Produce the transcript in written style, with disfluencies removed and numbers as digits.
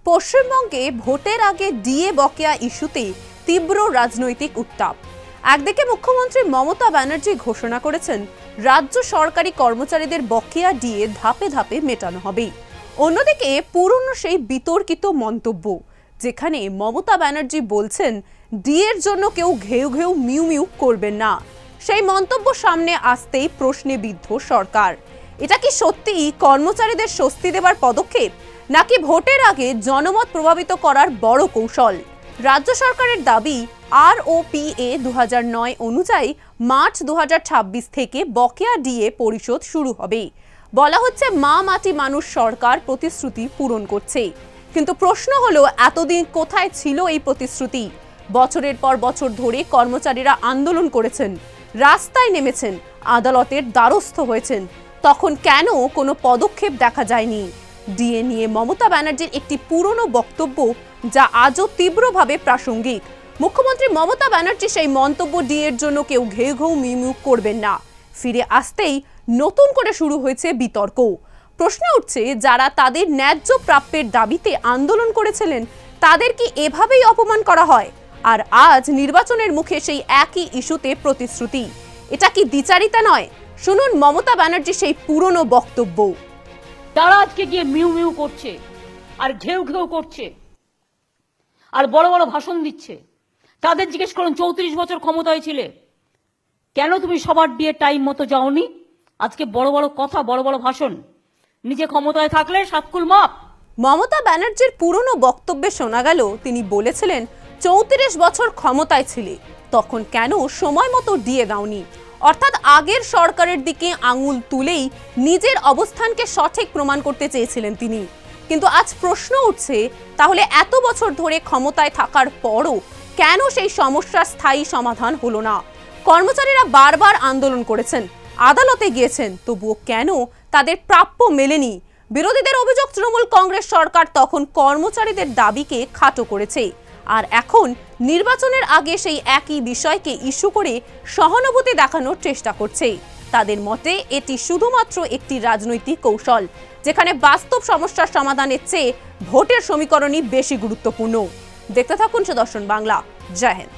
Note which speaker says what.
Speaker 1: পশ্চিমবঙ্গে ভোটের আগে ডিএ বকেয়া ইস্যুতে তীব্র রাজনৈতিক উত্তাপ। একদিকে মুখ্যমন্ত্রী মমতা ব্যানার্জি ঘোষণা করেছেন রাজ্য সরকারি কর্মচারীদের বকেয়া ডিএ ধাপে ধাপে মেটানো হবে। অন্যদিকে পুরনো সেই বিতর্কিত মন্তব্য, যেখানে মমতা ব্যানার্জি বলছেন ডিএর জন্য কেউ ঘেউ ঘেউ মিউ মিউ করবেন না। সেই মন্তব্য সামনে আসতেই প্রশ্নে বিদ্ধ সরকার। এটা কি সত্যিই কর্মচারীদের স্বস্তি দেবার পদক্ষেপ, নাকি ভোটের আগে জনমত প্রভাবিত করার বড় কৌশল? রাজ্য সরকারের দাবি, ROPA 2009 অনুযায়ী মার্চ 2026 থেকে বকেয়া ডিএ পরিশোধ শুরু হবে। বলা হচ্ছে মা মাটি মানুষ সরকার প্রতিশ্রুতি পূরণ করছে। কিন্তু প্রশ্ন হলো, এতদিন কোথায় ছিল এই প্রতিশ্রুতি? বছরের পর বছর ধরে কর্মচারীরা আন্দোলন করেছেন, রাস্তায় নেমেছেন, আদালতের দ্বারস্থ হয়েছেন, তখন কেন কোনো পদক্ষেপ দেখা যায়নি? ডিএ নিয়ে মমতা ব্যানার্জির একটি পুরনো বক্তব্য, যা আজও তীব্রভাবে প্রাসঙ্গিক। মুখ্যমন্ত্রী মমতা ব্যানার্জি সেই মন্তব্য, ডিএর জন্য কেউ ঘেউ ঘেউ মিউ মিউ করবেন না, ফিরে আসতেই নতুন করে শুরু হয়েছে বিতর্ক। প্রশ্ন উঠছে, যারা তাদের ন্যায্য প্রাপ্যের দাবিতে আন্দোলন করেছিলেন, তাদের কি এভাবেই অপমান করা হয়? আর আজ নির্বাচনের মুখে সেই একই ইস্যুতে প্রতিশ্রুতি। এটা কি দ্বিচারিতা নয়? শুনুন মমতা ব্যানার্জি সেই পুরনো বক্তব্য।
Speaker 2: তারা আজকে গিয়ে মিউ মিউ করছে আর ঘেউ ঘেউ করছে আর বড় বড় ভাষণ দিচ্ছে। তাদের জিজ্ঞেস করুন, 34 বছর ক্ষমতায় ছিলে, কেন তুমি সবার দিয়ে টাইম মতো যাওনি? আজকে বড় বড় কথা, বড় বড় ভাষণ, নিজে ক্ষমতায় থাকলে সাতকুল মাপ।
Speaker 1: মমতা ব্যানার্জির পুরনো বক্তব্যে শোনা গেল, তিনি বলেছিলেন 34 বছর ক্ষমতায় ছিলে, তখন কেন সময় মতো ডিএ দাওনি? অর্থাৎ আগের সরকারের দিকে আঙুল তুলেই নিজের অবস্থানকে সঠিক প্রমাণ করতে চেয়েছিলেন তিনি। কিন্তু আজ প্রশ্ন উঠছে, তাহলে এত বছর ধরে ক্ষমতায় থাকার পরও কেন সেই সমস্যার স্থায়ী সমাধান হলো না? কর্মচারীরা বারবার আন্দোলন করেছেন, আদালতে গিয়েছেন, তবুও কেন তাদের প্রাপ্য মেলেনি? বিরোধীদের অভিযোগ, তৃণমূল কংগ্রেস সরকার তখন কর্মচারীদের দাবিকে খাটো করেছে, আর এখন নির্বাচনের আগে সেই একই বিষয়কে ইস্যু করে সহানুভূতি দেখানোর চেষ্টা করছে। তাদের মতে এটি শুধুমাত্র একটি রাজনৈতিক কৌশল, যেখানে বাস্তব সমস্যার সমাধানের চেয়ে ভোটের সমীকরণই বেশি গুরুত্বপূর্ণ। দেখতে থাকুন সুদর্শন বাংলা। জয় হিন্দ।